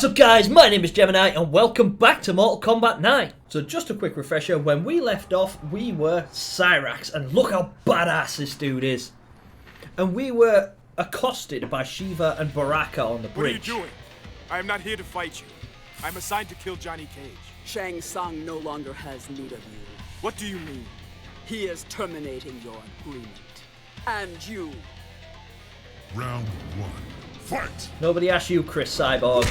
What's up guys, my name is Gemini and welcome back to Mortal Kombat 9. So just a quick refresher, when we left off we were Cyrax and look how badass this dude is. And we were accosted by Shiva and Baraka on the bridge. What are you doing? I am not here to fight you. I'm assigned to kill Johnny Cage. Shang Tsung no longer has need of you. What do you mean? He is terminating your agreement. And you. Round one. Fight! Nobody asked you, Chris Cyborg.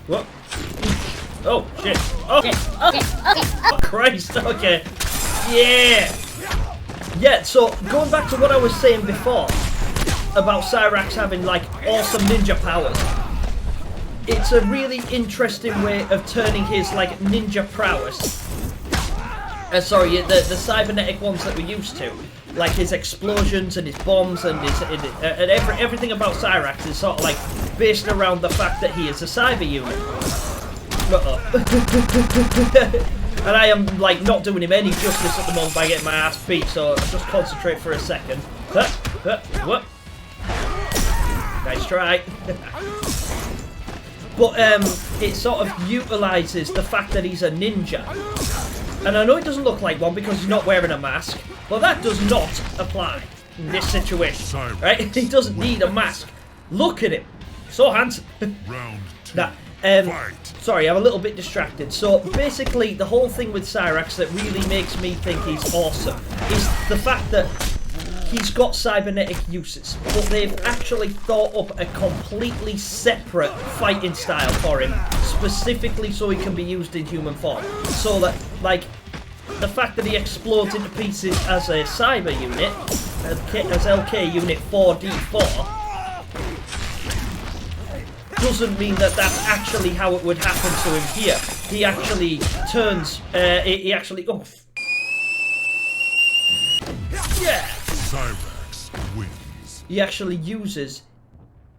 What? Oh, shit. Okay. Oh, Christ, okay. Yeah! Yeah, so going back to what I was saying before about Cyrax having, like, awesome ninja powers. It's a really interesting way of turning his, like, ninja prowess. Sorry, the cybernetic ones that we're used to. Like his explosions and his bombs and everything about Cyrax is sort of like based around the fact that he is a cyber unit. And I am like not doing him any justice at the moment by getting my ass beat, so I'll just concentrate for a second. What? Nice try. But it sort of utilises the fact that he's a ninja. And I know it doesn't look like one because he's not wearing a mask, but that does not apply in this situation, right? He doesn't need a mask. Look at him. So handsome. Round two. Nah, sorry, I'm a little bit distracted. So basically, the whole thing with Cyrax that really makes me think he's awesome is the fact that he's got cybernetic uses, but they've actually thought up a completely separate fighting style for him, specifically so he can be used in human form. So that, like, the fact that he explodes into pieces as a cyber unit, as LK Unit 4D4, doesn't mean that that's actually how it would happen to him here. He actually turns, oh. Yeah! Cyrax wins. He actually uses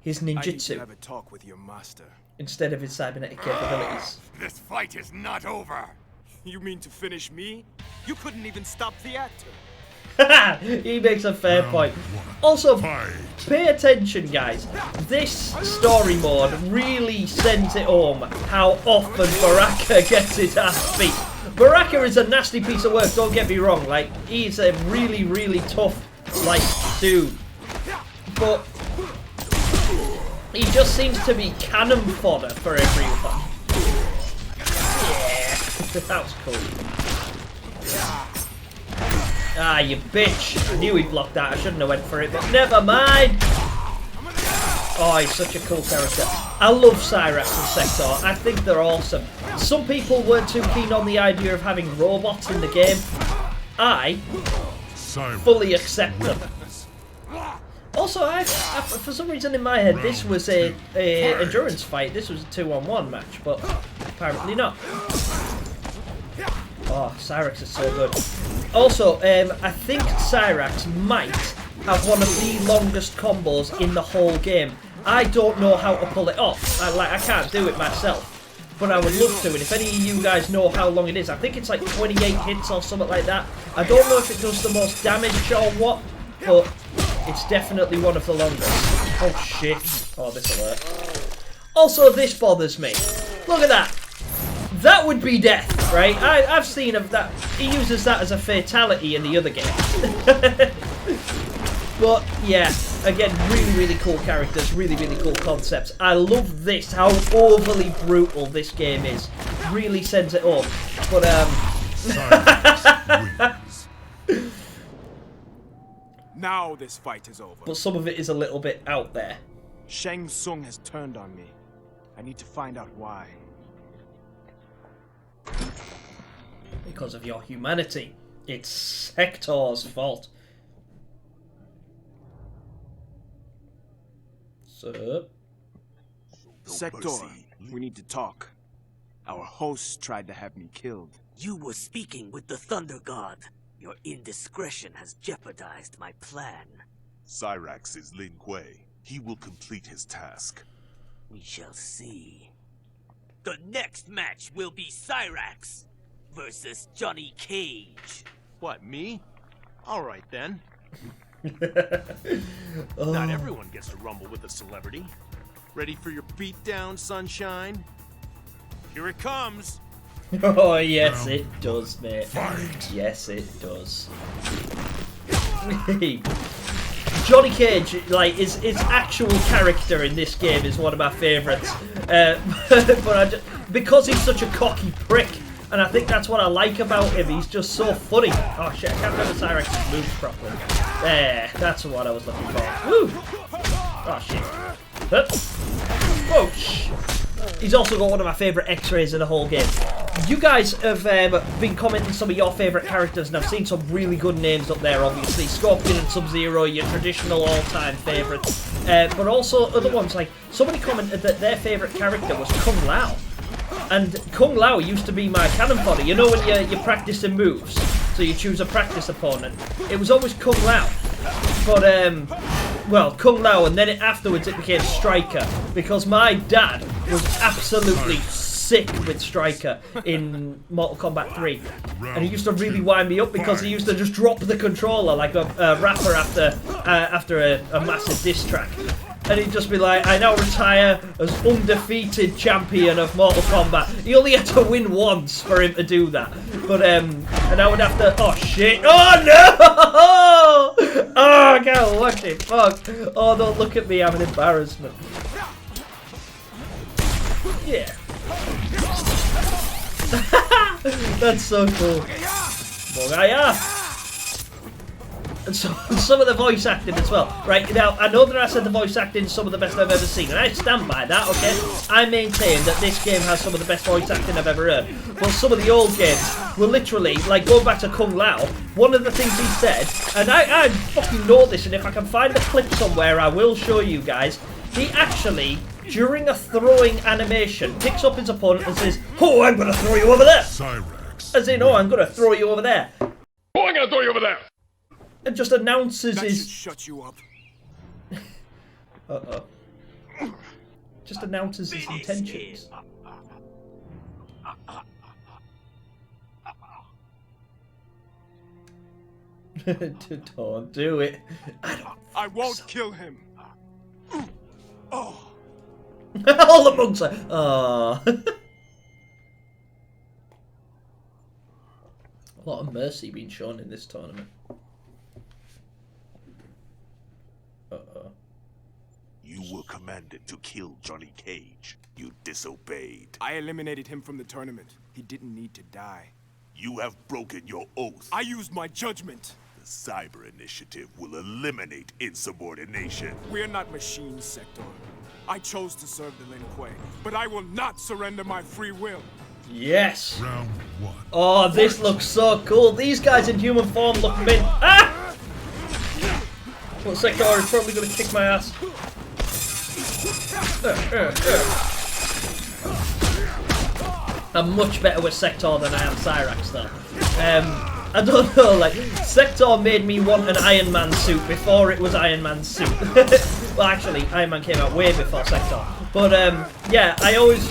his ninjutsu. I need to have a talk with your master. Instead of his cybernetic capabilities. This fight is not over. You mean to finish me? You couldn't even stop the actor. He makes a fair point. Also, pay attention guys. This story mode really sends it home how often Baraka gets his ass beat. Baraka is a nasty piece of work, don't get me wrong. Like, he's a really, really tough, like, dude. But he just seems to be cannon fodder for everyone. Yeah, that was cool. Ah, you bitch. I knew he blocked that. I shouldn't have went for it, but never mind. Oh, he's such a cool character. I love Cyrax and Sector. I think they're awesome. Some people weren't too keen on the idea of having robots in the game. I fully accept them. Also, for some reason in my head, this was a endurance fight. This was a 2-on-1 match, but apparently not. Oh, Cyrax is so good. Also, I think Cyrax might have one of the longest combos in the whole game. I don't know how to pull it off. I can't do it myself, but I would love to. And if any of you guys know how long it is, I think it's like 28 hits or something like that. I don't know if it does the most damage or what, but it's definitely one of the longest. Oh shit! Oh, this'll hurt. Also, this bothers me. Look at that. That would be death, right? I've seen of that. He uses that as a fatality in the other game. But yeah, again, really, really cool characters, really, really cool concepts. I love this, how overly brutal this game is. Really sends it up. But now this fight is over. but some of it is a little bit out there. Shang Tsung has turned on me. I need to find out why. Because of your humanity. It's Sector's fault. So, Sector, we need to talk. Our host tried to have me killed. You were speaking with the Thunder God. Your indiscretion has jeopardized my plan. Cyrax is Lin Kuei. He will complete his task. We shall see. The next match will be Cyrax versus Johnny Cage. What, me? Alright then. Oh. Not everyone gets to rumble with a celebrity. Ready for your beatdown, sunshine? Here it comes. Oh, yes, it does, mate. Yes, it does. Johnny Cage, like, his actual character in this game is one of my favourites. But because he's such a cocky prick, and I think that's what I like about him, he's just so funny. Oh shit, I can't remember Cyrax's moves properly. There, that's what I was looking for. Woo! Oh shit. Whoa! He's also got one of my favourite X-rays in the whole game. You guys have been commenting some of your favourite characters, and I've seen some really good names up there, obviously. Scorpion and Sub-Zero, your traditional all-time favourites. But also other ones, like, somebody commented that their favourite character was Kung Lao. And Kung Lao used to be my cannon fodder. You know when you're practicing moves, so you choose a practice opponent. It was always Kung Lao. But, well, Kung Lao, and then afterwards it became Striker, because my dad was absolutely sick with Striker in Mortal Kombat 3. And he used to really wind me up because he used to just drop the controller like a rapper after a massive diss track. And he'd just be like, I now retire as undefeated champion of Mortal Kombat. He only had to win once for him to do that. But, and I would have to, oh shit, oh no! Oh, I can't watch it, fuck. Oh, don't look at me, I'm an embarrassment. Yeah. That's so cool. Bogaya! And so, some of the voice acting as well. Right, now, I know that I said the voice acting is some of the best I've ever seen, and I stand by that, okay? I maintain that this game has some of the best voice acting I've ever heard. But some of the old games were literally, like, going back to Kung Lao, one of the things he said, and I fucking know this, and if I can find the clip somewhere, I will show you guys. He actually, during a throwing animation, picks up his opponent and says, oh, I'm going to throw you over there! Cyrax. As in, oh, I'm going to throw you over there. Oh, I'm going to throw you over there! And just announces That his... should shut you up. Uh-oh. Just announces his intentions. Don't do it. I won't kill him. Oh. All the monks are... Oh. A lot of mercy being shown in this tournament. Uh-oh. You were commanded to kill Johnny Cage. You disobeyed. I eliminated him from the tournament. He didn't need to die. You have broken your oath. I used my judgment. The Cyber Initiative will eliminate insubordination. We're not machines, Sector. I chose to serve the Lin Kuei, but I will not surrender my free will. Yes. Round 1. Oh, this looks so cool. These guys in human form look mint. Ah! Well, Sector is probably going to kick my ass. I'm much better with Sector than I am Cyrax, though. I don't know, like, Sector made me want an Iron Man suit before it was Iron Man's suit. Well, actually, Iron Man came out way before Sector. But, yeah, I always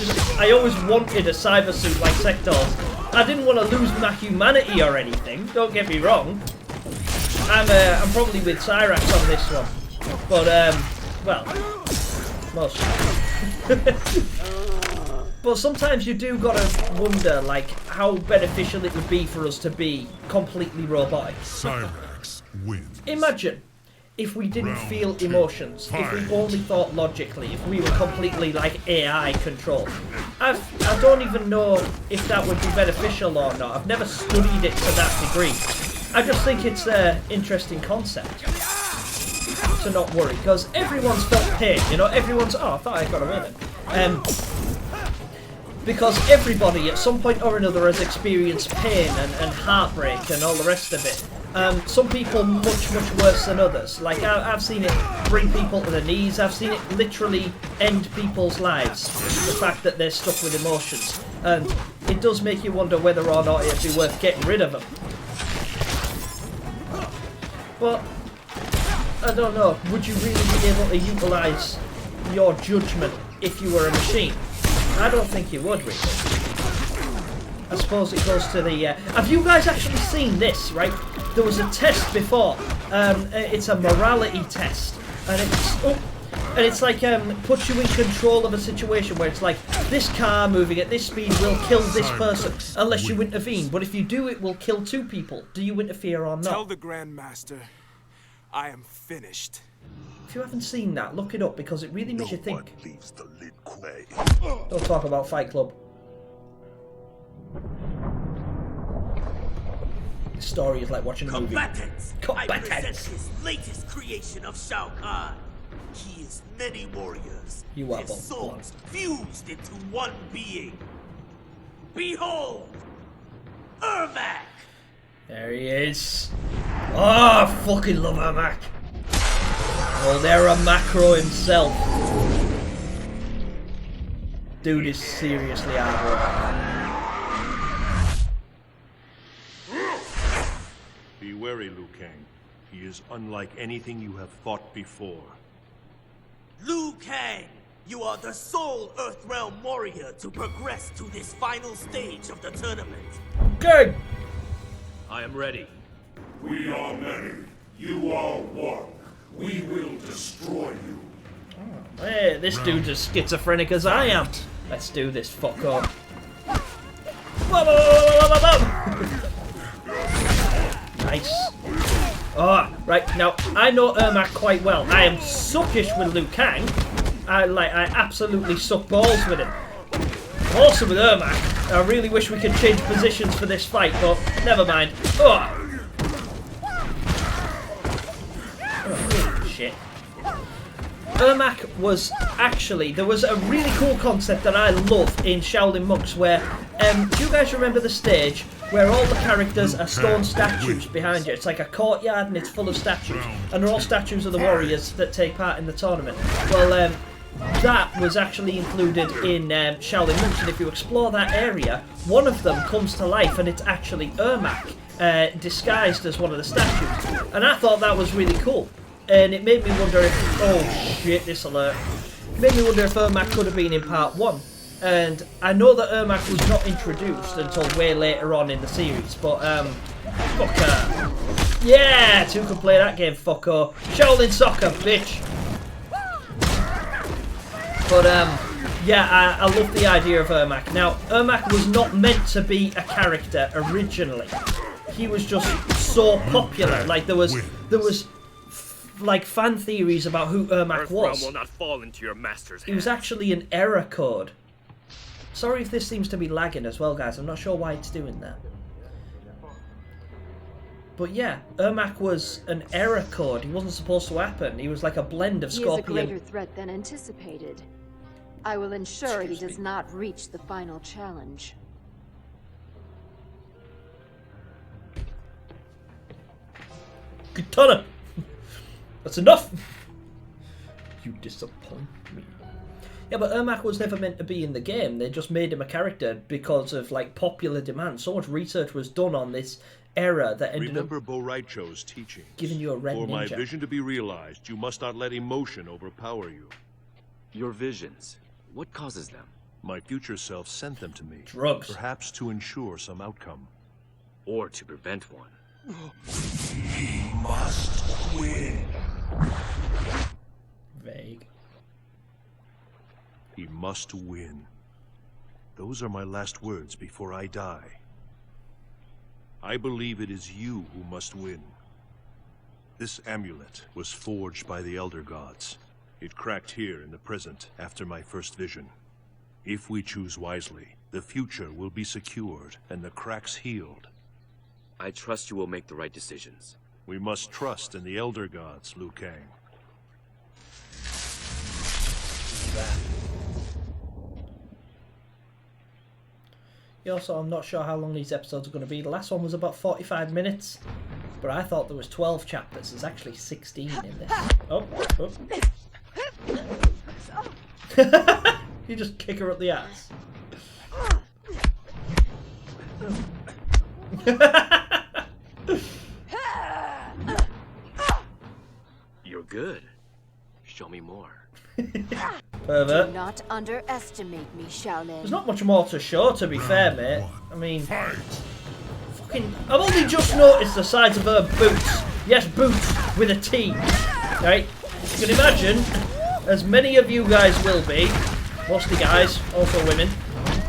wanted a cyber suit like Sector's. I didn't want to lose my humanity or anything, don't get me wrong. I'm probably with Cyrax on this one. But, well, most. But sometimes you do gotta wonder, like, how beneficial it would be for us to be completely robotic. Cyrax wins. Imagine if we didn't feel emotions, if we only thought logically, if we were completely, like, AI controlled. I don't even know if that would be beneficial or not. I've never studied it to that degree. I just think it's an interesting concept to not worry, because everyone's felt pain, you know, everyone's, oh, I thought I got away then. Because everybody at some point or another has experienced pain and heartbreak and all the rest of it. Some people much, much worse than others. Like, I've seen it bring people to their knees, I've seen it literally end people's lives, the fact that they're stuck with emotions. It does make you wonder whether or not it'd be worth getting rid of them. But, I don't know, would you really be able to utilise your judgment if you were a machine? I don't think you would, really. I suppose it goes to the... have you guys actually seen this, right? There was a test before. It's a morality test. And it's... Oh, And it's like, puts you in control of a situation where it's like, this car moving at this speed will kill this person unless you intervene. But if you do, it will kill 2 people. Do you interfere or not? Tell the Grandmaster I am finished. If you haven't seen that, look it up because it really makes you think. Leaves the lid quiet. Don't talk about Fight Club. The story is like watching a movie. Combatants! I present Combatants! his latest creation of Shao Kahn. He is many warriors. You are his both souls fused into one being. Behold! Ermac! There he is. Oh, I fucking love Ermac. Oh, there a macro himself. Dude is seriously hard work. Be wary, Liu Kang. He is unlike anything you have fought before. Liu Kang! You are the sole Earthrealm warrior to progress to this final stage of the tournament. Good. I am ready. We are many. You are one. We will destroy you. Hey, this dude's as schizophrenic as I am. Let's do this, fuck up. Whoa, whoa, whoa, whoa, whoa, whoa. Nice. Oh, right, now, I know Ermac quite well. I am suckish with Liu Kang. I absolutely suck balls with him. Also with Ermac. I really wish we could change positions for this fight, but never mind. Oh, shit. Ermac was actually, there was a really cool concept that I love in Shaolin Monks where, do you guys remember the stage where all the characters are stone statues behind you? It's like a courtyard and it's full of statues, and they're all statues of the warriors that take part in the tournament. Well, that was actually included in Shaolin Monks, and if you explore that area, one of them comes to life and it's actually Ermac, disguised as one of the statues. And I thought that was really cool. And it made me wonder if... Oh shit, this alert. It made me wonder if Ermac could have been in part 1. And I know that Ermac was not introduced until way later on in the series, but, fucker. Yeah, 2 can play that game, fucker. Shaolin Soccer, bitch. But, yeah, I love the idea of Ermac. Now, Ermac was not meant to be a character originally. He was just so popular. Like, there was like fan theories about who Ermac was. Will not fall into your master's hands. He was actually an error code. Sorry if this seems to be lagging as well, guys. I'm not sure why it's doing that. But yeah, Ermac was an error code. He wasn't supposed to happen. He was like a blend of Scorpion. He is a greater threat than anticipated. I will ensure he does not reach the final challenge. Katana! That's enough! You disappoint me. Yeah, but Ermac was never meant to be in the game. They just made him a character because of, like, popular demand. So much research was done on this era that ended up Bo Raicho's teachings. giving you a red For ninja. my vision to be realized, you must not let emotion overpower you. Your visions, what causes them? My future self sent them to me. Drugs. Perhaps to ensure some outcome. Or to prevent one. He must win. Vague. He must win. Those are my last words before I die. I believe it is you who must win. This amulet was forged by the Elder Gods. It cracked here in the present after my first vision. If we choose wisely, the future will be secured and the cracks healed. I trust you will make the right decisions. We must trust in the Elder Gods, Liu Kang. Also, I'm not sure how long these episodes are going to be. The last one was about 45 minutes, but I thought there was 12 chapters. There's actually 16 in this. Oh. You just kick her up the ass. You're good. Show me more. Pervert. Do not underestimate me, Shaolin. There's not much more to show, to be fair, mate. I mean, fucking, I've only just noticed the size of her boots. Yes, boots with a T. Right? You can imagine as many of you guys will be, mostly guys, also women,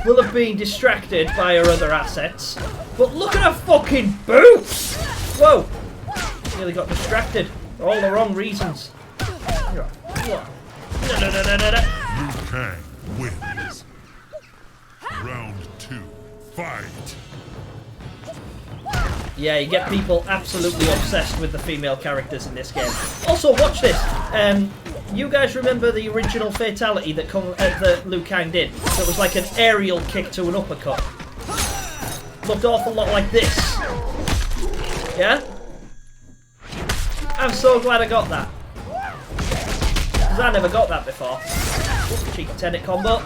will have been distracted by her other assets. But look at her fucking boots! Whoa! Nearly got distracted for all the wrong reasons. Liu Kang wins. Round 2. Fight. Yeah, you get people absolutely obsessed with the female characters in this game. Also, watch this. You guys remember the original fatality that Liu Kang did? That was like an aerial kick to an uppercut. Looked awful lot like this. Yeah? I'm so glad I got that. Because I never got that before. Ooh, cheeky tenet combo.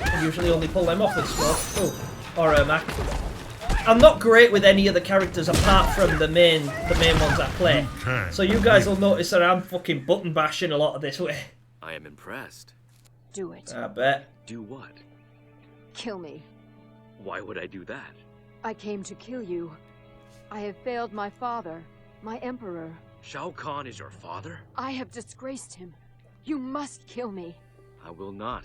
I usually only pull them off with smoke. Ooh. Or Mac. I'm not great with any of the characters apart from the main ones I play. So you guys will notice that I'm fucking button bashing a lot of this way. I am impressed. Do it. I bet. Do what? Kill me. Why would I do that? I came to kill you. I have failed my father, my emperor. Shao Kahn is your father? I have disgraced him. You must kill me. I will not.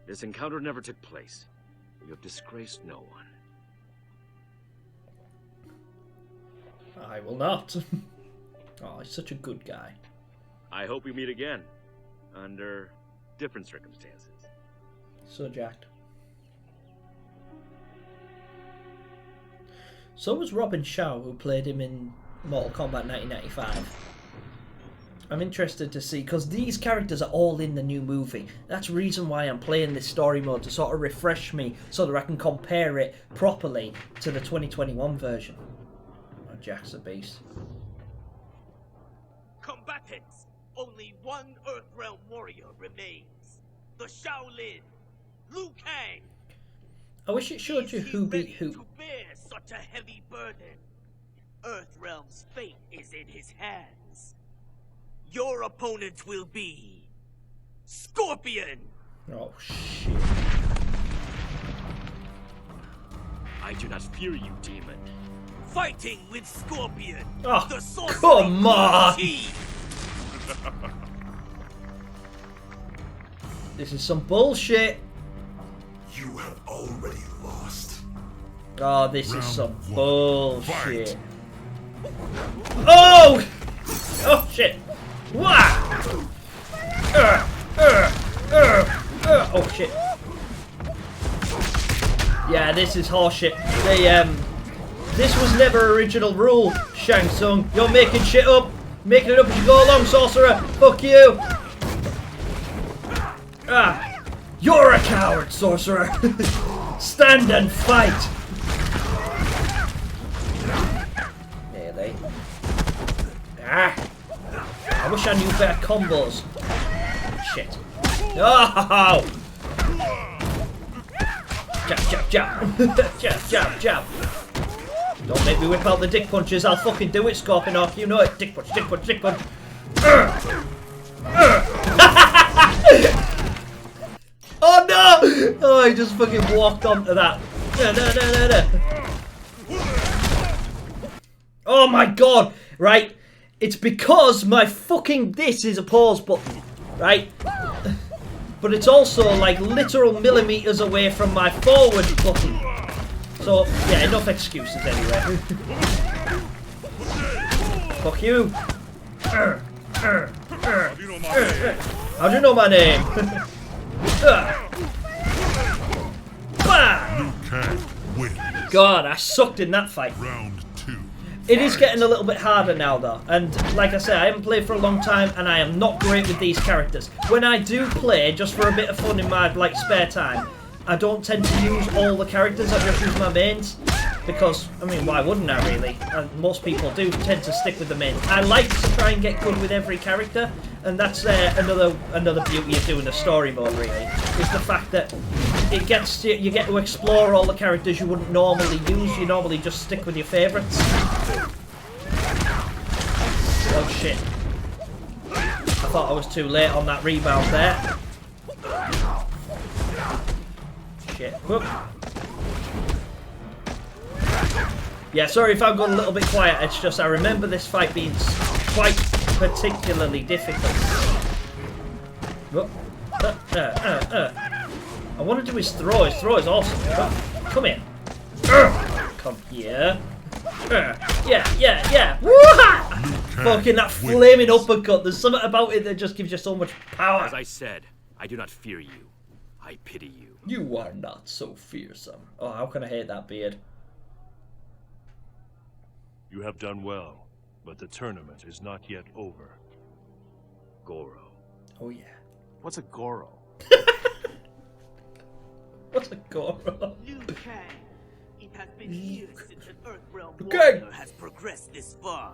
This encounter never took place. You have disgraced no one. I will not. Oh, he's such a good guy. I hope we meet again. Under different circumstances. So jacked. So was Robin Shaw, who played him in Mortal Kombat 1995. I'm interested to see, because these characters are all in the new movie. That's the reason why I'm playing this story mode, to sort of refresh me so that I can compare it properly to the 2021 version. Oh, Jack's a beast. Combatants! Only one Earthrealm warrior remains. The Shaolin, Liu Kang. I wish it showed you who beat who. To bear such a heavy burden. Earthrealm's fate is in his hands. Your opponent will be Scorpion. Oh shit! I do not fear you, demon. Fighting with Scorpion. Oh, the sorcery come on! This is some bullshit. You have already lost. Oh, this is some bullshit. Fight. Oh! Oh shit! Wah! Oh shit! Yeah, this is horseshit. This was never original rule, Shang Tsung. You're making shit up, making it up as you go along, sorcerer. Fuck you! Ah! You're a coward, sorcerer. Stand and fight. Nearly. Ah! I wish I knew better combos. Shit. Oh! Jab, jab, jab. Jab, jab, jab. Don't make me whip out the dick punches. I'll fucking do it, Scorpion. You know it. Dick punch, dick punch, dick punch. Oh no! Oh, he just fucking walked onto that. Oh my god! Right. It's because my fucking this is a pause button, right? But it's also like literal millimeters away from my forward button. So, yeah, enough excuses anyway. Fuck you. How do you know my name? God, I sucked in that fight. Round 2. It is getting a little bit harder now though, and like I said, I haven't played for a long time and I am not great with these characters. When I do play, just for a bit of fun in my spare time, I don't tend to use all the characters, I just use my mains. Because, I mean, why wouldn't I really? And most people do tend to stick with the mains. I like to try and get good with every character, and that's another beauty of doing the story mode really, is the fact that you get to explore all the characters you wouldn't normally use. You normally just stick with your favourites. Oh shit. I thought I was too late on that rebound there. Shit. Whoop. Yeah, sorry if I've gone a little bit quiet, it's just I remember this fight being quite particularly difficult. I want to do his throw. His throw is awesome. Come here. Come here. Yeah. Fucking that flaming uppercut. There's something about it that just gives you so much power. As I said, I do not fear you. I pity you. You are not so fearsome. Oh, how can I hate that beard? You have done well, but the tournament is not yet over. Goro. Oh yeah. What's a Goro? What's a Goro? Liu Kang. It has been years since an Earthrealm Okay. warrior has progressed this far.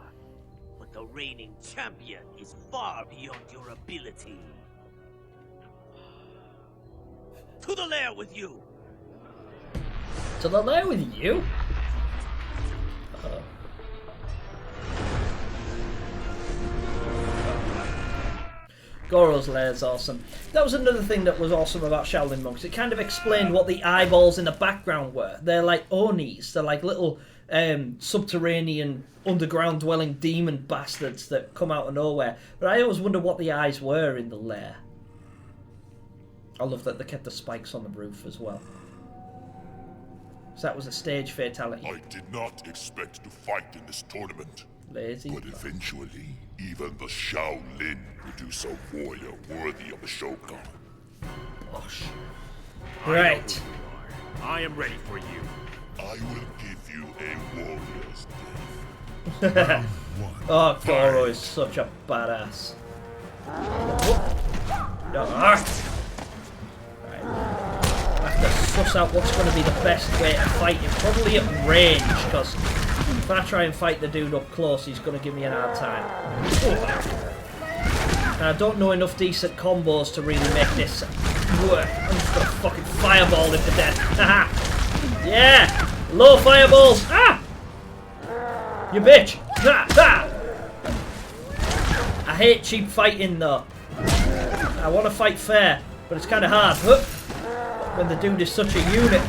But the reigning champion is far beyond your ability. To the lair with you! To the lair with you? Goro's lair is awesome. That was another thing that was awesome about Shaolin monks. It kind of explained what the eyeballs in the background were. They're like Onis. They're like little subterranean, underground dwelling demon bastards that come out of nowhere. But I always wonder what the eyes were in the lair. I love that they kept the spikes on the roof as well. So that was a stage fatality. I did not expect to fight in this tournament. Lazy. But eventually, even the Shaolin produce a warrior worthy of a Shogun. Gosh. I know Right. who you are. I am ready for you. I will give you a warrior's death. Oh, Goro is such a badass. No. Right. I have to suss out what's going to be the best way to fight him. Probably at range, because if I try and fight the dude up close, he's going to give me an hard time. And I don't know enough decent combos to really make this work. I'm just going to fucking fireball him to death. Haha! Yeah! Low fireballs! Ah! You bitch! Ah! Ah! I hate cheap fighting though. I want to fight fair, but it's kind of hard. When the dude is such a unit.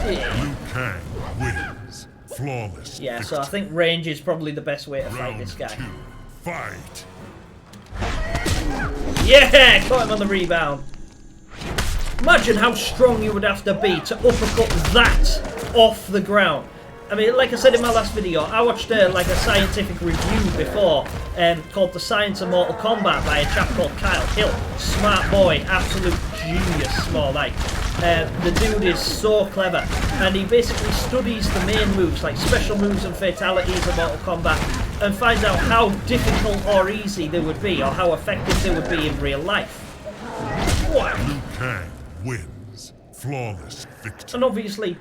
Liu Kang wins. Flawless. Yeah, so I think range is probably the best way to fight this guy. Fight. Yeah! Caught him on the rebound. Imagine how strong you would have to be to uppercut that off the ground. I mean, like I said in my last video, I watched like a scientific review before called The Science of Mortal Kombat by a chap called Kyle Hill. Smart boy, absolute genius, small like. The dude is so clever, and he basically studies the main moves, like special moves and fatalities of Mortal Kombat, and finds out how difficult or easy they would be, or how effective they would be in real life. Wow. Liu Kang wins. Flawless victory. And obviously,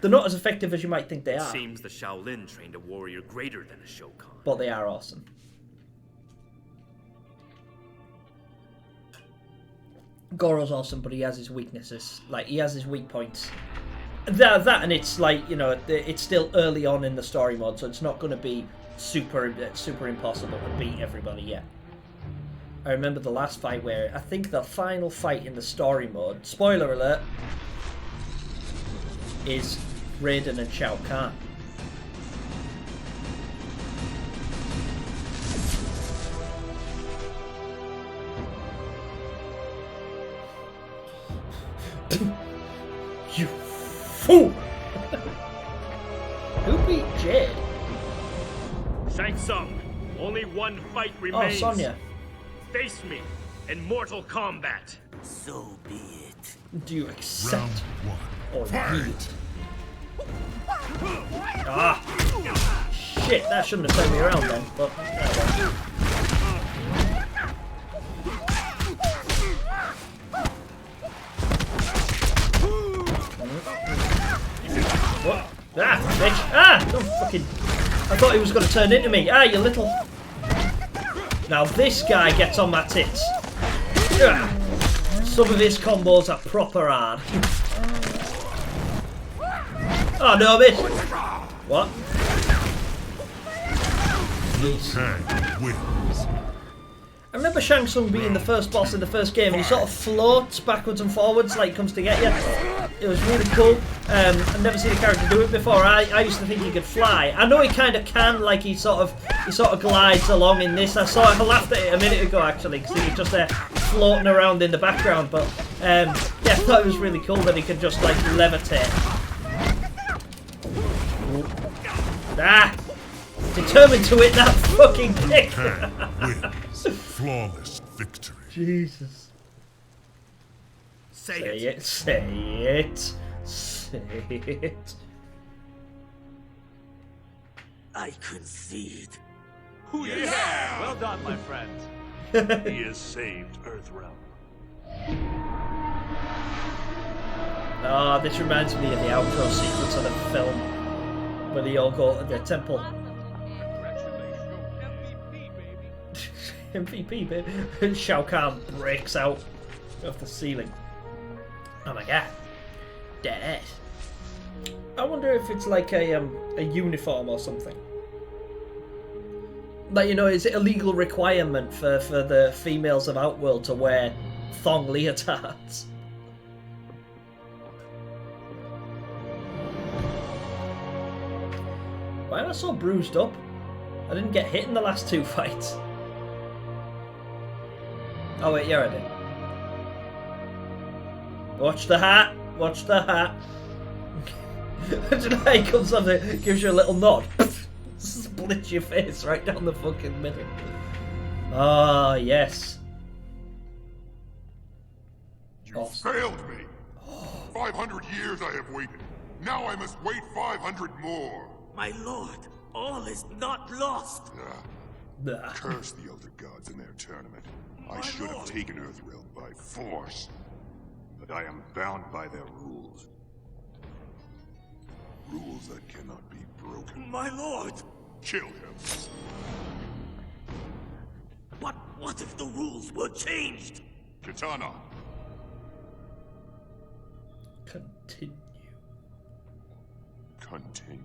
they're not as effective as you might think they It are. seems the Shaolin trained a warrior greater than a Shogun. But they are awesome. Goro's awesome, but he has his weaknesses. Like, he has his weak points. That and it's like, you know, it's still early on in the story mode, so it's not going to be super impossible to beat everybody yet. I remember the last fight where, I think the final fight in the story mode, spoiler alert, is Raiden and Shao Kahn. You fool! Who beat Jade? Shang Tsung, only one fight remains. Oh, Sonya. Face me in Mortal Kombat. So be it. Do you accept or Fight. yeet? Ah! Shit, that shouldn't have turned me around then, but what? Ah, bitch! Ah! Don't fucking... I thought he was going to turn into me. Ah, you little... Now this guy gets on my tits. Ah. Some of his combos are proper hard. Oh no, bitch! What? Liu Kang wins. I remember Shang Tsung being the first boss in the first game, and he sort of floats backwards and forwards like he comes to get you. It was really cool. I've never seen a character do it before. I used to think he could fly. I know he kind of can, like he sort of glides along in this. I laughed at it a minute ago actually, because he was just there floating around in the background. But yeah, I thought it was really cool that he could just like levitate. Ah! Determined to hit that fucking kick! Flawless victory. Jesus. Say it. Say it. Say it. I concede. Yeah! Well done, my friend. He has saved Earthrealm. Oh, this reminds me of the outro sequence of the film where they all go to the temple. MVP, baby. Shao Kahn breaks out of the ceiling. Oh my god. Dead. I wonder if it's like a uniform or something. Like, you know, is it a legal requirement for the females of Outworld to wear thong leotards? Why am I so bruised up? I didn't get hit in the last two fights. Oh wait, yeah I did. Watch the hat! Watch the hat! Imagine how he comes up there, gives you a little nod. Splits your face right down the fucking middle. Ah, yes. You failed me. 500 years I have waited. Now I must wait 500 more. My lord, all is not lost. Curse the Elder Gods in their tournament. I should have taken Earthrealm by force. But I am bound by their rules. Rules that cannot be broken. My lord! Kill him. What if the rules were changed? Katana. Continue. Continue.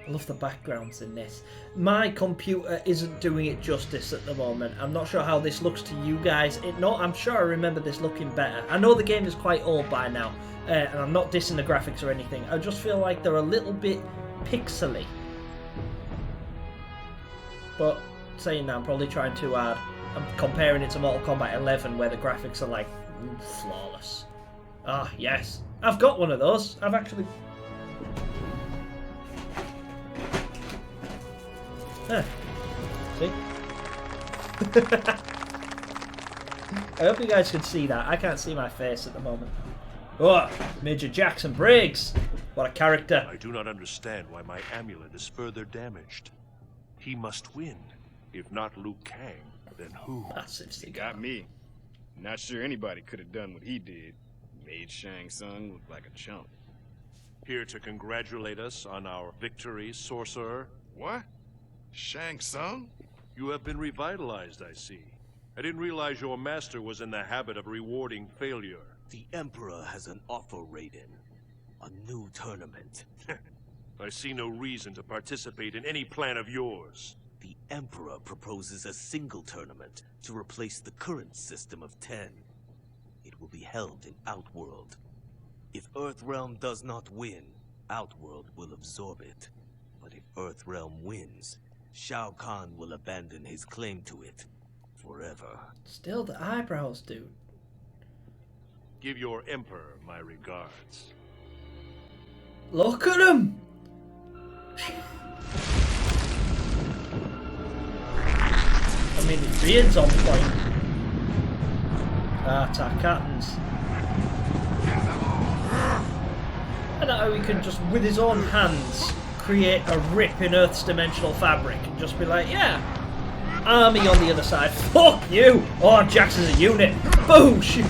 I love the backgrounds in this. My computer isn't doing it justice at the moment. I'm not sure how this looks to you guys. I'm sure I remember this looking better. I know the game is quite old by now, and I'm not dissing the graphics or anything. I just feel like they're a little bit pixely. But saying that, I'm probably trying too hard. I'm comparing it to Mortal Kombat 11, where the graphics are like flawless. Ah, yes. I've got one of those. I've actually... Huh. See? I hope you guys can see that. I can't see my face at the moment. Oh, Major Jackson Briggs! What a character. I do not understand why my amulet is further damaged. He must win. If not Liu Kang, then who? Massive He got me. Not sure anybody could have done what he did. Made Shang Tsung look like a chump. Here to congratulate us on our victory, sorcerer. What? Shang Tsung? You have been revitalized, I see. I didn't realize your master was in the habit of rewarding failure. The Emperor has an offer, Raiden. A new tournament. I see no reason to participate in any plan of yours. The Emperor proposes a single tournament to replace the current system of 10. It will be held in Outworld. If Earthrealm does not win, Outworld will absorb it. But if Earthrealm wins, Shao Kahn will abandon his claim to it forever. Still the eyebrows, dude. Give your Emperor my regards. Look at him! I mean, his beard's on point. Ah, Tarkatans. I don't know how he can just, with his own hands, create a rip in Earth's dimensional fabric and just be like, yeah, army on the other side. Fuck you! Oh, Jackson's a unit. Boosh!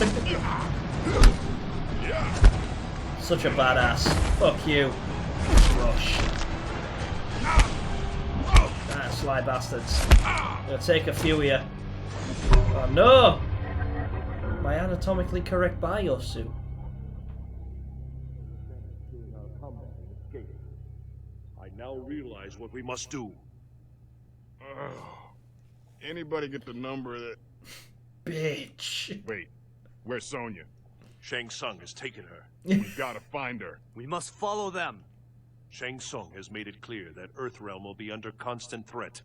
Such a badass. Fuck you. Rush. Ah, sly bastards. Gonna take a few of you. Oh no! My anatomically correct biosuit. now realize what we must do. Anybody get the number of that? Bitch. Wait, where's Sonya? Shang Tsung has taken her. We've got to find her. We must follow them. Shang Tsung has made it clear that Earthrealm will be under constant threat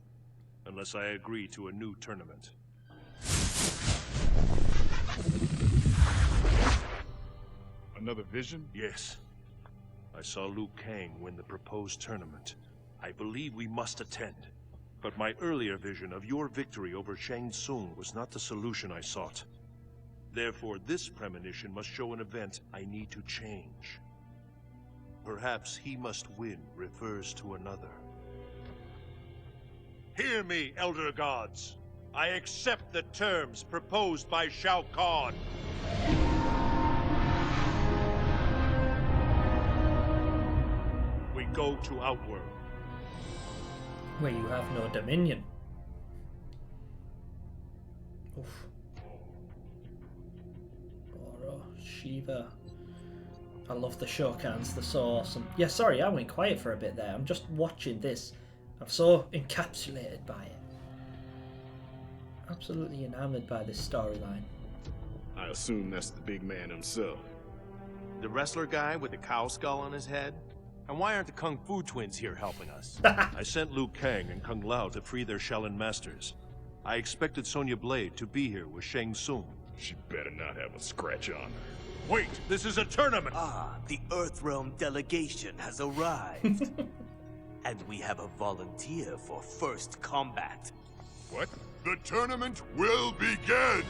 unless I agree to a new tournament. Another vision? Yes. I saw Liu Kang win the proposed tournament. I believe we must attend. But my earlier vision of your victory over Shang Tsung was not the solution I sought. Therefore, this premonition must show an event I need to change. Perhaps he must win refers to another. Hear me, Elder Gods. I accept the terms proposed by Shao Kahn. We go to Outworld. Where you have no dominion. Oof. Goro, Shiva. I love the Shokans, they're so awesome. Yeah, sorry, I went quiet for a bit there. I'm just watching this. I'm so encapsulated by it. Absolutely enamored by this storyline. I assume that's the big man himself. The wrestler guy with the cow skull on his head? And why aren't the Kung Fu twins here helping us? I sent Liu Kang and Kung Lao to free their Shaolin masters. I expected Sonya Blade to be here with Shang Tsung. She better not have a scratch on her. Wait, this is a tournament! Ah, the Earthrealm delegation has arrived. And we have a volunteer for first combat. What? The tournament will begin!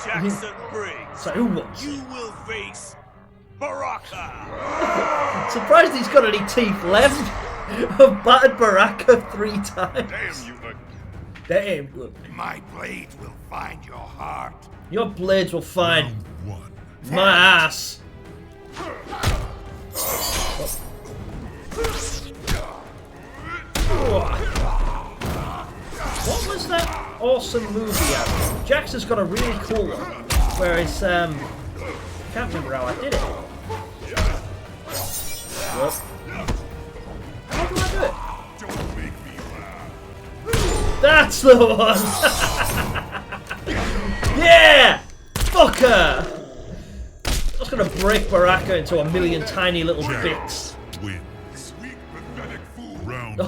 Jackson Briggs, So who wants? you will face Baraka! Surprised he's got any teeth left. I've battered Baraka 3 times. Damn you! Damn good. My blade will find your heart. Your blades will find One. my ass. What was that awesome movie out? Jackson's got a really cool one, where it's I can't remember how I did it. What? How do I do it? Don't make me That's the one! Yeah! Fucker! I was gonna break Baraka into a million tiny little bits. wins. Weak, pathetic fool. Round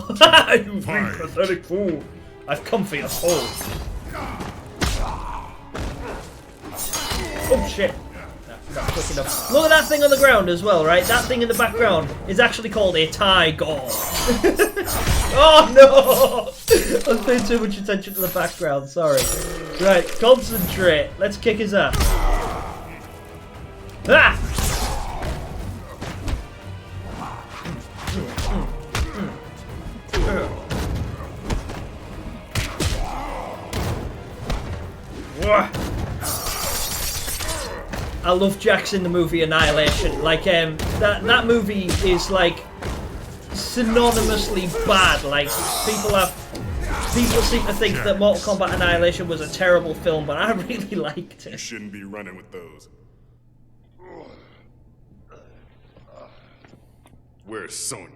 You weak, pathetic fool. I've come for your soul. Oh shit. Not quick enough. Look at that thing on the ground as well, right? That thing in the background is actually called a tiger. Oh no! I was paying too much attention to the background, sorry. Right, concentrate. Let's kick his ass. Ah! I love Jax in the movie Annihilation. Like, that movie is like synonymously bad. Like, people seem to think that Mortal Kombat Annihilation was a terrible film, but I really liked You it. shouldn't be running with those. Where's Sonya?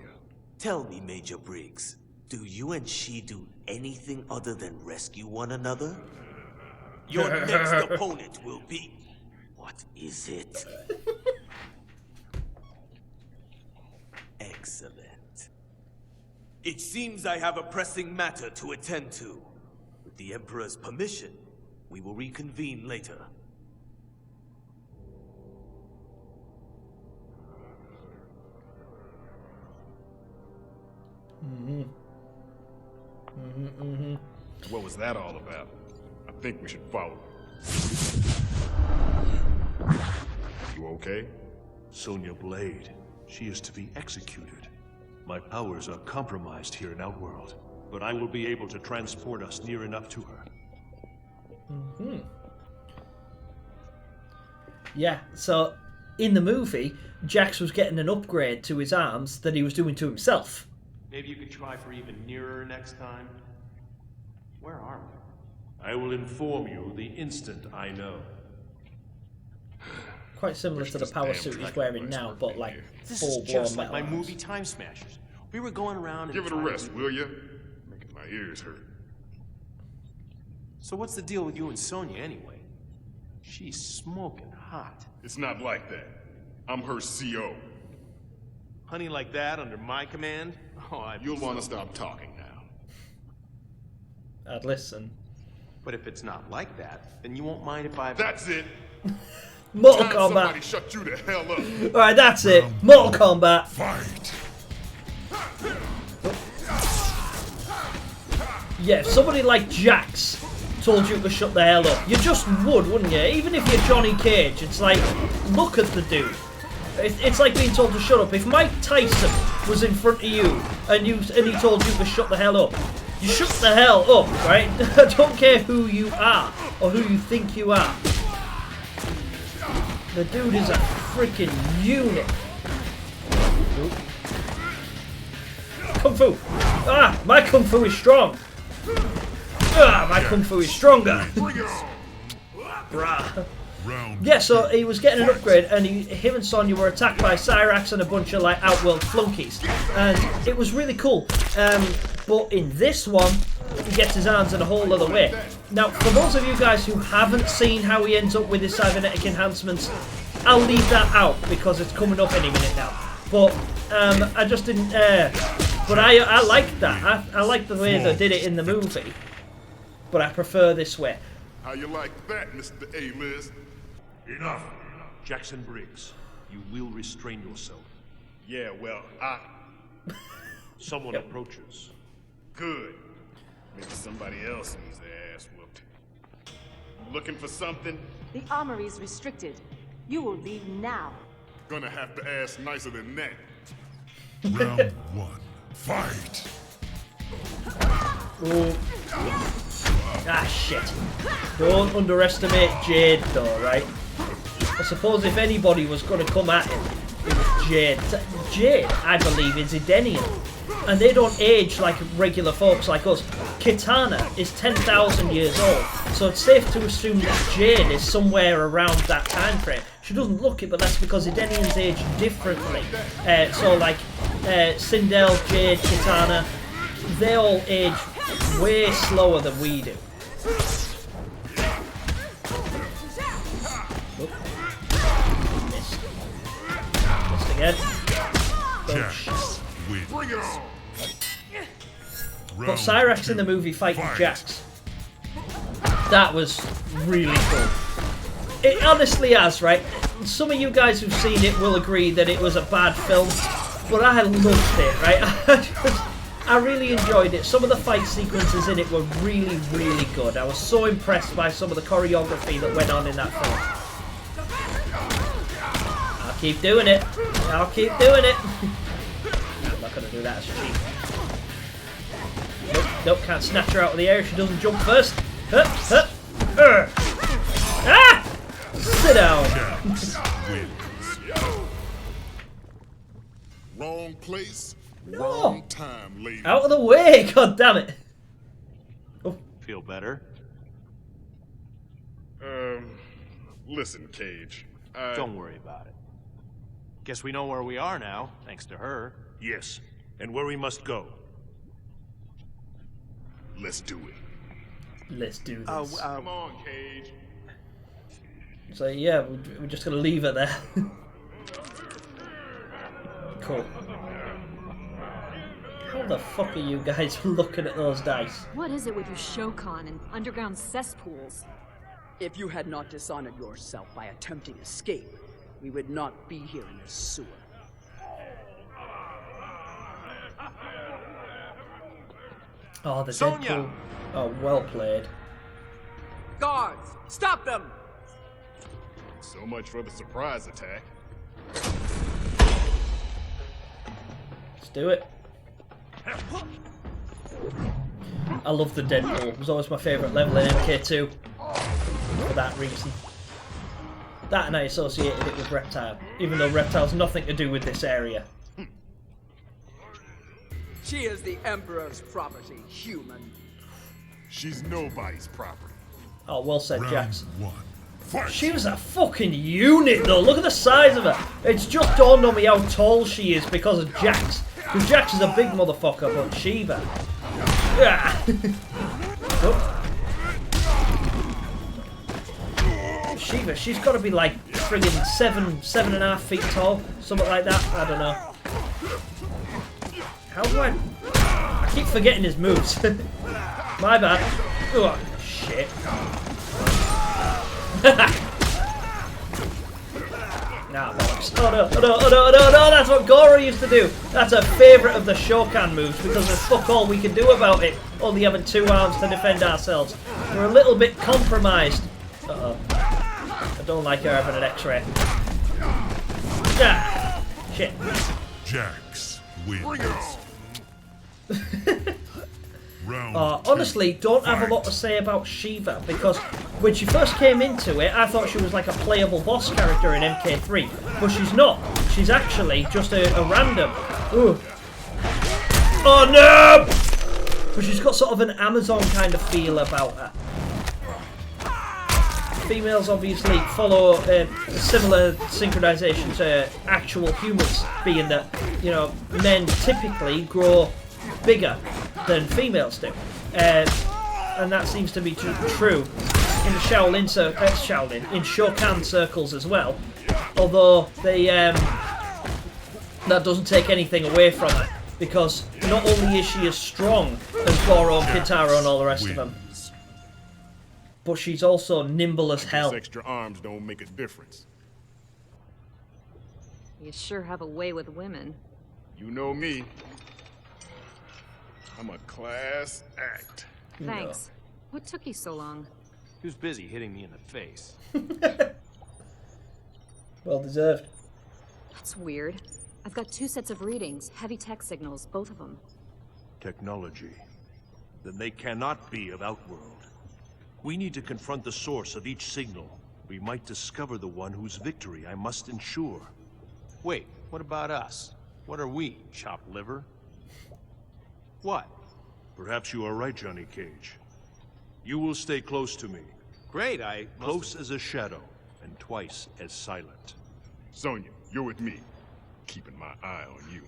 Tell me, Major Briggs, do you and she do anything other than rescue one another? Your next opponent will be... What is it? Excellent. It seems I have a pressing matter to attend to. With the Emperor's permission, we will reconvene later. What was that all about? I think we should follow. You okay? Sonya Blade. She is to be executed. My powers are compromised here in Outworld, but I will be able to transport us near enough to her. Yeah, so in the movie, Jax was getting an upgrade to his arms that he was doing to himself. Maybe you could try for even nearer next time. Where are we? I will inform you the instant I know. Quite similar to the power suit he's wearing now, but like full-blown Just like metal my arms. movie Time Smashers. We were going around and Give it a rest, will you? Making my ears hurt. So what's the deal with you and Sonya anyway? She's smoking hot. It's not like that. I'm her CO. Honey like that under my command? Oh, You'll want to stop talking now. I'd listen. But if it's not like that, then you won't mind if I... That's it! Mortal Time Kombat. somebody shut you the hell up. Alright, that's it. Mortal Kombat. Fight! Yeah, if somebody like Jax told you to shut the hell up, you just would, wouldn't you? Even if you're Johnny Cage, it's like, look at the dude. It's like being told to shut up. If Mike Tyson was in front of you and he told you to shut the hell up, you shut the hell up, right? I don't care who you are or who you think you are. The dude is a freaking unit. Kung Fu. Ah, my Kung Fu is strong. Ah, my Kung Fu is stronger. Bruh. Yeah, so he was getting an upgrade, and him and Sonya were attacked by Cyrax and a bunch of like outworld flunkies, and it was really cool. But in this one, he gets his arms in a whole other way. Now, for those of you guys who haven't seen how he ends up with his cybernetic enhancements, I'll leave that out because it's coming up any minute now. But I just didn't. But I liked that. I liked the way they did it in the movie. But I prefer this way. How you like that, Mr. A-list? Enough. Jackson Briggs, you will restrain yourself. Yeah, well, Someone approaches. Good. Maybe somebody else needs their ass whooped. Looking for something? The armory's restricted. You will leave now. Gonna have to ask nicer than that. Round one. Fight! Ooh. Ah, shit. Don't underestimate Jade, though, right? I suppose if anybody was going to come at him, it was Jade. Jade, I believe, is Edenian. And they don't age like regular folks like us. Katana is 10,000 years old, so it's safe to assume that Jade is somewhere around that time frame. She doesn't look it, but that's because Edenians age differently. So like Sindel, Jade, Katana, they all age way slower than we do. Oop. Missed. Missed again. Oh, shit. Bring it on! But Cyrax in the movie fighting Jax, that was really cool. It honestly has, right? Some of you guys who've seen it will agree that it was a bad film, but I loved it, right? I really enjoyed it. Some of the fight sequences in it were really, really good. I was so impressed by some of the choreography that went on in that film. I'll keep doing it. I'll keep doing it. I'm not going to do that, it's cheap. Nope, nope, can't snatch her out of the air if she doesn't jump first. Ah! Sit down. Wrong place, No. wrong time, lady. Out of the way, god damn it. Oh. Feel better? Listen, Cage. Don't worry about it. Guess we know where we are now, thanks to her. Yes, and where we must go. Let's do it. Let's do this. Come on, Cage. So yeah, we're just gonna leave it there. Cool. How the fuck are you guys looking at those dice? What is it with your Shokan and underground cesspools? If you had not dishonored yourself by attempting escape, we would not be here in this sewer. Oh, the Sonya! Deadpool. Oh, well played. Guards, stop them! So much for the surprise attack. Let's do it. I love the Deadpool. It was always my favourite level in MK2. For that reason. That and I associated it with Reptile. Even though Reptile's nothing to do with this area. She is the Emperor's property, human. She's nobody's property. Oh, well said, Jax. Round one. Fight! She was a fucking unit, though. Look at the size of her. It's just dawned on me how tall she is because of Jax. Because Jax is a big motherfucker, but Shiva. Ah. Oh. Shiva, she's got to be like friggin' 7.5 feet tall, something like that. I don't know. How do I keep forgetting his moves. My bad. Oh, shit. Nah, bollocks. Oh no, oh no, oh no, oh no, no, that's what Goro used to do. That's a favourite of the Shokan moves because there's fuck all we can do about it. Only having 2 arms to defend ourselves. We're a little bit compromised. Uh-oh. I don't like her having an X-ray. Ah, shit. Jax wins. Honestly, don't have a lot to say about Shiva because when she first came into it, I thought she was like a playable boss character in MK3, but she's not. She's actually just a random. Ooh. Oh no! But she's got sort of an Amazon kind of feel about her. Females obviously follow similar synchronization to actual humans, being that, you know, men typically grow bigger than females do. And that seems to be true in the in Shokan circles as well. Although they that doesn't take anything away from her, because not only is she as strong as Goro, Kitara and all the rest of them, but she's also nimble as hell. Extra arms don't make a difference. You sure have a way with women. You know me. I'm a class act. Thanks. What took you so long? Who's busy hitting me in the face? Well deserved. That's weird. I've got 2 sets of readings, heavy tech signals, both of them. Technology. Then they cannot be of Outworld. We need to confront the source of each signal. We might discover the one whose victory I must ensure. Wait, what about us? What are we, chopped liver? What? Perhaps you are right, Johnny Cage. You will stay close to me. Great, I... Close as a shadow, and twice as silent. Sonya, you're with me. Keeping my eye on you.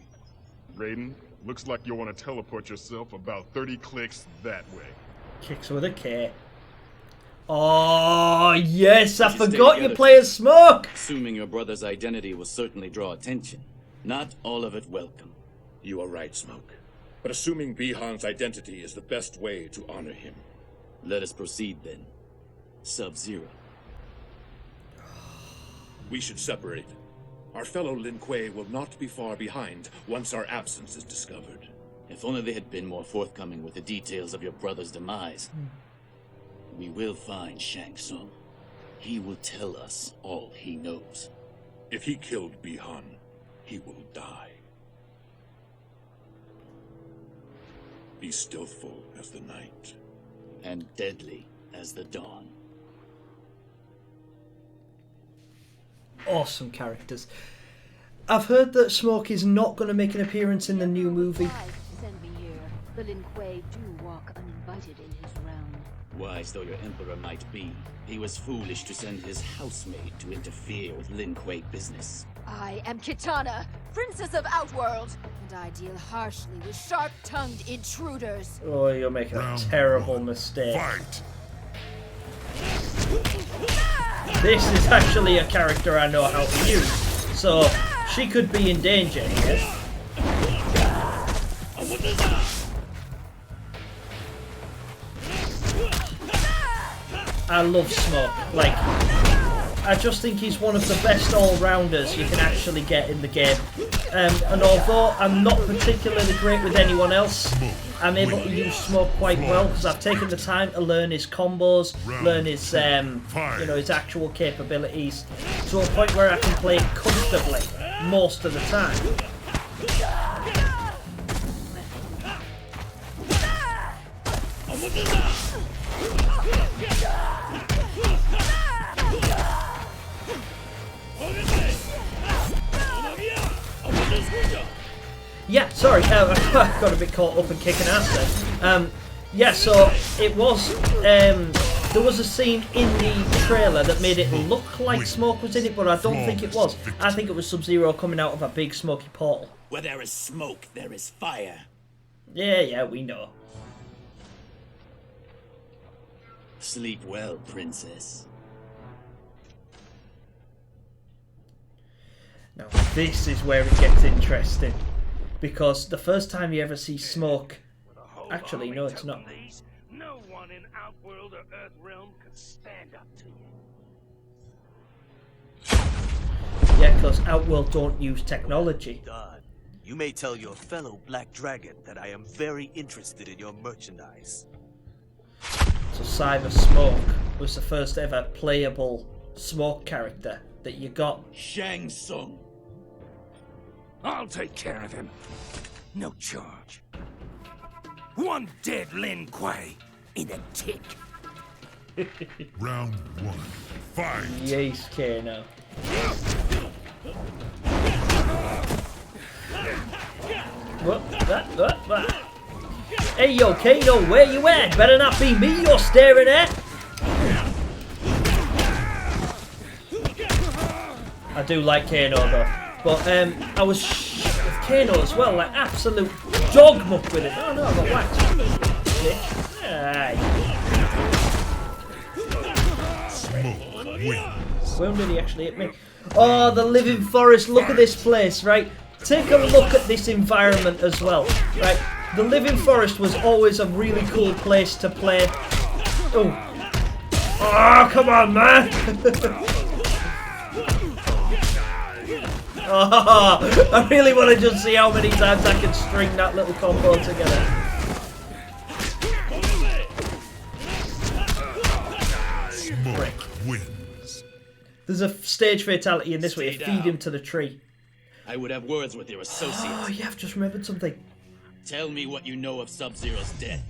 Raiden, looks like you'll want to teleport yourself about 30 clicks that way. Kicks with a K. Oh, yes, I forgot you play as Smoke! Assuming your brother's identity will certainly draw attention. Not all of it welcome. You are right, Smoke. But assuming Bihan's identity is the best way to honor him. Let us proceed then. Sub-Zero. We should separate. Our fellow Lin Kuei will not be far behind once our absence is discovered. If only they had been more forthcoming with the details of your brother's demise. We will find Shang Tsung. He will tell us all he knows. If he killed Bihan, he will die. Be stealthful as the night. And deadly as the dawn. Awesome characters. I've heard that Smoke is not going to make an appearance in the new movie. Send me here. The Lin Kuei do walk uninvited in his realm. Wise though your emperor might be, he was foolish to send his housemaid to interfere with Lin Kuei business. I am Katana, Princess of Outworld, and I deal harshly with sharp-tongued intruders. Oh, you're making a terrible mistake. Fight. This is actually a character I know how to use, so she could be in danger here. I love Smoke. Like, I just think he's one of the best all-rounders you can actually get in the game. And although I'm not particularly great with anyone else, I'm able to use Smoke quite well because I've taken the time to learn his combos, learn his, you know, his actual capabilities, to a point where I can play it comfortably most of the time. Yeah, sorry, I got a bit caught up in kicking ass then. Yeah, so it was There was a scene in the trailer that made it look like Smoke was in it, but I don't think it was. I think it was Sub-Zero coming out of a big smoky portal. Where there is smoke, there is fire. Yeah, we know. Sleep well, princess. Now, this is where it gets interesting. Because the first time you ever see Smoke... Actually, no, it's not. No one in Outworld or Earthrealm could stand up to you. Yeah, because Outworld don't use technology. You may tell your fellow Black Dragon that I am very interested in your merchandise. So Cyber Smoke was the first ever playable Smoke character that you got. Shang Tsung. I'll take care of him. No charge. One dead Lin Kuei in a tick. Round 1. Fight! Yes, Kano. What? Hey, yo, Kano, where you at? Better not be me you're staring at. I do like Kano though, but I was with Kano as well, like absolute dog muck with it. Oh no, I got whacked. Aye. When did he actually hit me? Oh, the living forest. Look at this place, right? Take a look at this environment as well, right? The living forest was always a really cool place to play. Oh, come on, man! Oh, I really want to just see how many times I can string that little combo together. Wins. There's a stage fatality in this way. You feed him to the tree. I would have words with your associates. Oh, yeah, I've just remembered something. Tell me what you know of Sub-Zero's death.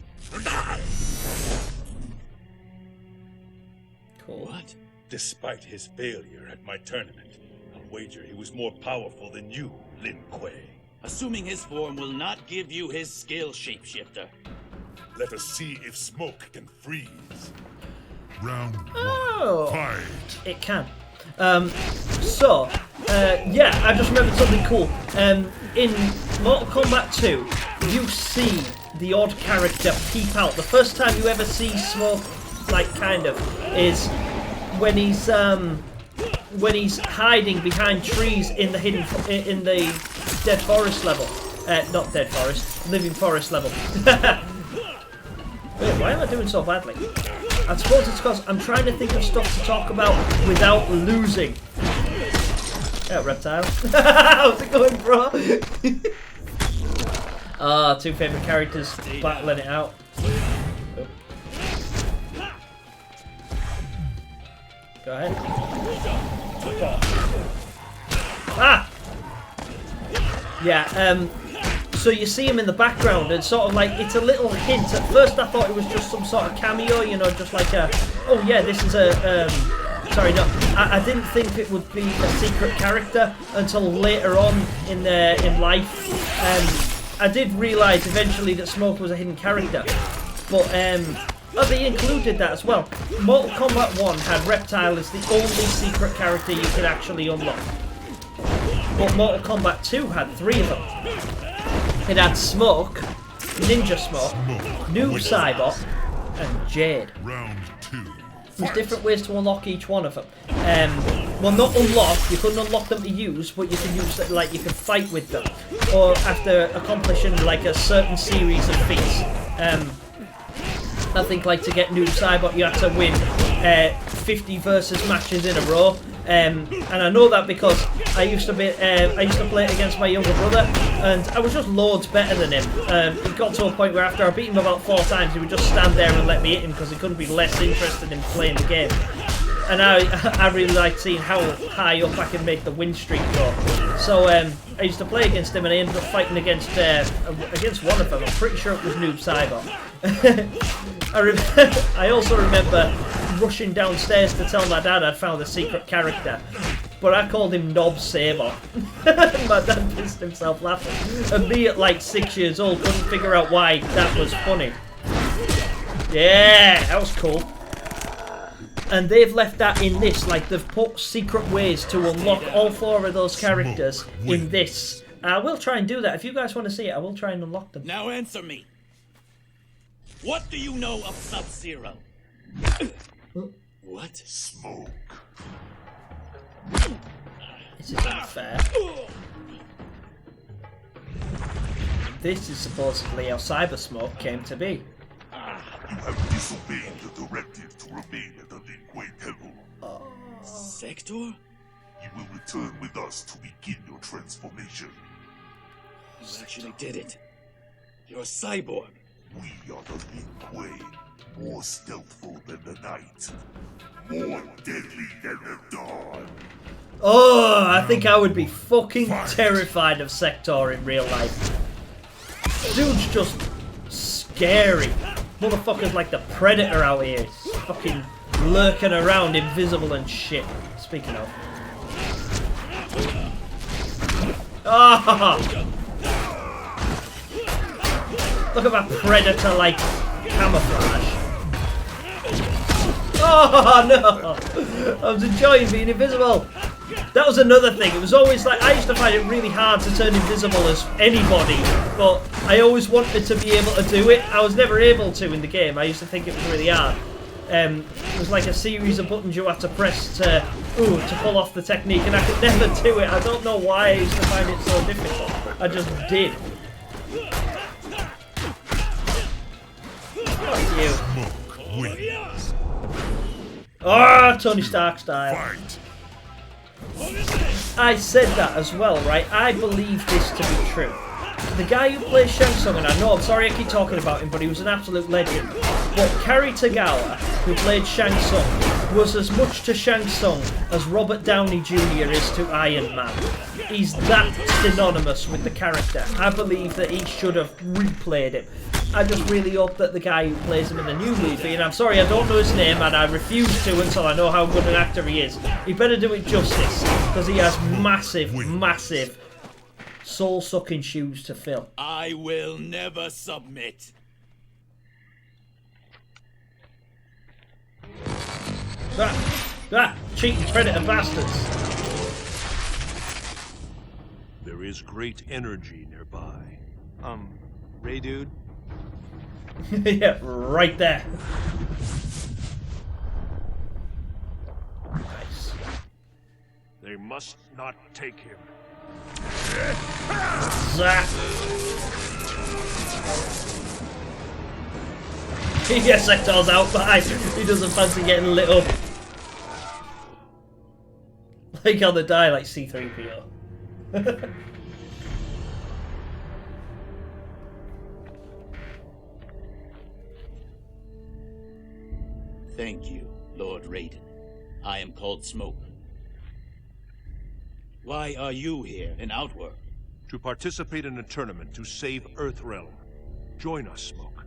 Cool. What? Despite his failure at my tournament, I'll wager he was more powerful than you, Lin Kuei. Assuming his form will not give you his skill, Shapeshifter. Let us see if Smoke can freeze. Round 1. Oh, Fight! it can. Yeah, I just remembered something cool. In Mortal Kombat 2, you see the odd character peep out. The first time you ever see Smoke, like, kind of, is when he's hiding behind trees in the Dead Forest level. Not Dead Forest, Living Forest level. Wait, why am I doing so badly? I suppose it's because I'm trying to think of stuff to talk about without losing. Yeah, Reptile. How's it going, bro? Two favourite characters battling it out. Oh. Go ahead. Ah! Yeah, so you see him in the background and sort of like, it's a little hint. At first I thought it was just some sort of cameo, you know, just like a, oh yeah, this is a, sorry, no, I didn't think it would be a secret character until later on in life. I did realise eventually that Smoke was a hidden character, but they included that as well. Mortal Kombat 1 had Reptile as the only secret character you could actually unlock. But Mortal Kombat 2 had 3 of them. It had Smoke, Ninja Smoke, Noob Saibot, and Jade. Round 2. There's different ways to unlock each one of them. Well, not unlock, you couldn't unlock them to use, but you can use, like, you can fight with them. Or after accomplishing, like, a certain series of feats. I think, like, to get Noob Saibot, you have to win 50 versus matches in a row. And I know that because I used to play it against my younger brother, and I was just loads better than him. It got to a point where after I beat him about 4 times, he would just stand there and let me hit him because he couldn't be less interested in playing the game. And I really liked seeing how high up I can make the win streak go. So I used to play against him, and I ended up fighting against one of them. I'm pretty sure it was Noob Saibot. I also remember rushing downstairs to tell my dad I'd found a secret character, but I called him Knob Saber. My dad pissed himself laughing, and me at like 6 years old couldn't figure out why that was funny. Yeah, that was cool. And they've left that in this, like they've put secret ways to unlock all 4 of those characters in this. I will try and do that. If you guys want to see it, I will try and unlock them. Now answer me. What do you know of Sub-Zero? What? Smoke. This is unfair. This is supposedly how Cyber Smoke came to be. You have disobeyed the directive to remain at the Lin Kuei Temple. Sector? You will return with us to begin your transformation. You actually did it. You're a cyborg. We are the Lin Kuei, more stealthful than the night, more deadly than the dawn. Oh, I think I would be fucking terrified of Sector in real life. Dude's just scary. Motherfucker's like the Predator out here. He's fucking lurking around, invisible and shit. Speaking of. Oh! Look at that Predator-like camouflage. Oh no! I was enjoying being invisible. That was another thing. It was always like, I used to find it really hard to turn invisible as anybody, but I always wanted to be able to do it. I was never able to in the game. I used to think it was really hard. It was like a series of buttons you had to press to pull off the technique, and I could never do it. I don't know why I used to find it so difficult. I just did. Fuck you. Oh, Tony Stark style. I said that as well, right? I believe this to be true. The guy who plays Shang Tsung, and I know, I'm sorry I keep talking about him, but he was an absolute legend. But Cary Tagawa, who played Shang Tsung, was as much to Shang Tsung as Robert Downey Jr. is to Iron Man. He's that synonymous with the character. I believe that he should have replayed him. I just really hope that the guy who plays him in the new movie, and I'm sorry I don't know his name and I refuse to until I know how good an actor he is, he better do it justice, because he has massive, massive soul-sucking shoes to fill. I will never submit. Cheating Predator bastards. There is great energy nearby. Ray dude? Yeah, right there. Nice. They must not take him. Zap. Yes, Sector's out behind. He doesn't fancy getting lit up. Like on the die like C-3PO. Thank you, Lord Raiden. I am called Smoke. Why are you here in Outworld? To participate in a tournament to save Earthrealm. Join us, Smoke.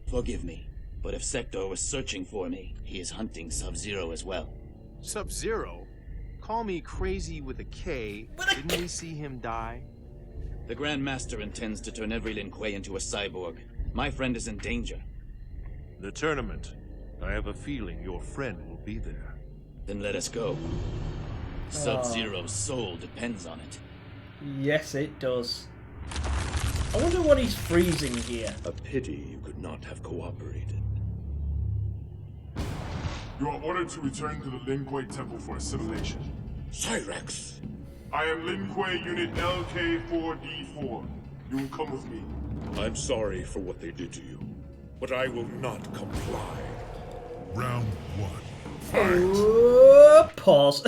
Forgive me, but if Sector was searching for me, he is hunting Sub-Zero as well. Sub-Zero? Call me crazy with a K. Didn't we see him die? The Grand Master intends to turn every Lin Kuei into a cyborg. My friend is in danger. The tournament. I have a feeling your friend will be there. Then let us go. Sub-Zero's soul depends on it. Yes, it does. I wonder what he's freezing here. A pity you could not have cooperated. You are ordered to return to the Lin Kuei Temple for assimilation. Cyrax! I am Lin Kuei Unit LK4D4. You will come with me. I'm sorry for what they did to you, but I will not comply. Round 1. Pause.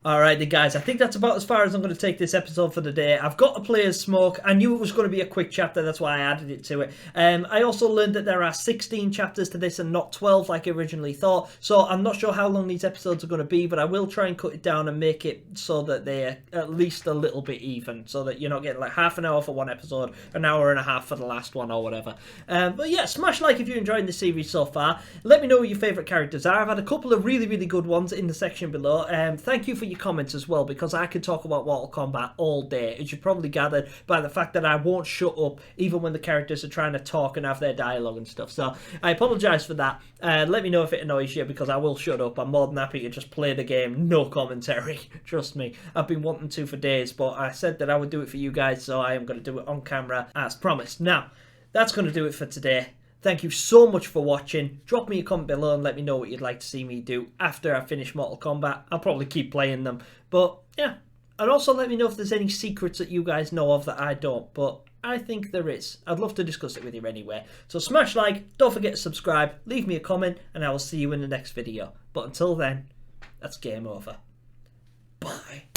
Alright then guys, I think that's about as far as I'm going to take this episode for the day. I've got to play as Smoke. I knew it was going to be a quick chapter, that's why I added it to it. I also learned that there are 16 chapters to this and not 12 like I originally thought. So I'm not sure how long these episodes are going to be, but I will try and cut it down and make it so that they're at least a little bit even. So that you're not getting like half an hour for one episode, an hour and a half for the last one or whatever. But yeah, smash like if you're enjoying the series so far. Let me know what your favourite characters are. I've had a couple of really, really good ones in the section below. Thank you for your your comments as well, because I can talk about Mortal Kombat all day, as you probably gathered by the fact that I won't shut up even when the characters are trying to talk and have their dialogue and stuff. So I apologise for that. Let me know if it annoys you, because I will shut up. I'm more than happy to just play the game, no commentary. Trust me, I've been wanting to for days, but I said that I would do it for you guys, so I am going to do it on camera as promised. Now, that's going to do it for today. Thank you so much for watching. Drop me a comment below and let me know what you'd like to see me do after I finish Mortal Kombat. I'll probably keep playing them. But yeah, and also let me know if there's any secrets that you guys know of that I don't. But I think there is. I'd love to discuss it with you anyway. So smash like, don't forget to subscribe, leave me a comment, and I will see you in the next video. But until then, that's game over. Bye.